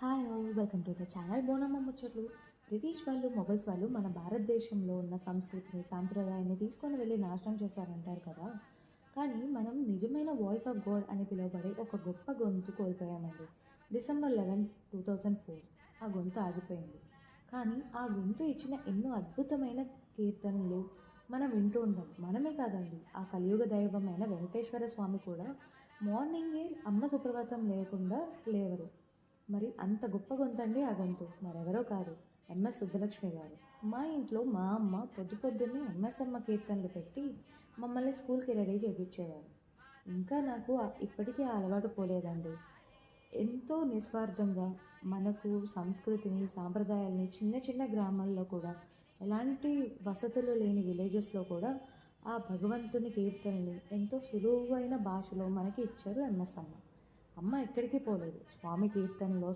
Hi all welcome to the channel Bonamma Muchatlu. British వాళ్ళు Mughals వాళ్ళు మన భారతదేశంలో ఉన్న సంస్కృతిని సాంప్రదాయాన్ని తీసుకొని వెళ్ళి నాశనం చేశారంటారు కదా. కానీ మనం నిజమైన వాయిస్ ఆఫ్ గాడ్ అని పిలువబడే ఒక గొప్ప గొంతు కోల్పోయామండి. డిసెంబర్ 2004 ఆ గొంతు ఆగిపోయింది. కానీ ఆ గొంతు ఇచ్చిన ఎన్నో అద్భుతమైన కీర్తనలు మనం వింటూ ఉంటాం. మనమే కాదండి, ఆ కలియుగ దైవమైన వెంకటేశ్వర స్వామి కూడా మార్నింగే అమ్మ సుప్రభాతం లేకుండా లేవరు. మరి అంత గొప్ప గొంతండి ఆ గొంతు. మరెవరో కాదు, ఎంఎస్ సుబ్బలక్ష్మి గారు. మా ఇంట్లో మా అమ్మ పొద్దున్నే ఎంఎస్ఎమ్మ కీర్తనలు పెట్టి మమ్మల్ని స్కూల్కి రెడీ చేయించేవారు. ఇంకా నాకు ఇప్పటికీ ఆ అలవాటు పోలేదండి. ఎంతో నిస్వార్థంగా మనకు సంస్కృతిని, సాంప్రదాయాల్ని చిన్న చిన్న గ్రామాల్లో కూడా, ఎలాంటి వసతులు లేని విలేజెస్లో కూడా ఆ భగవంతుని కీర్తనని ఎంతో సులువైన భాషలో మనకి ఇచ్చారు ఎంఎస్ అమ్మ. అమ్మ ఎక్కడికి పోలేదు. స్వామి కీర్తనలో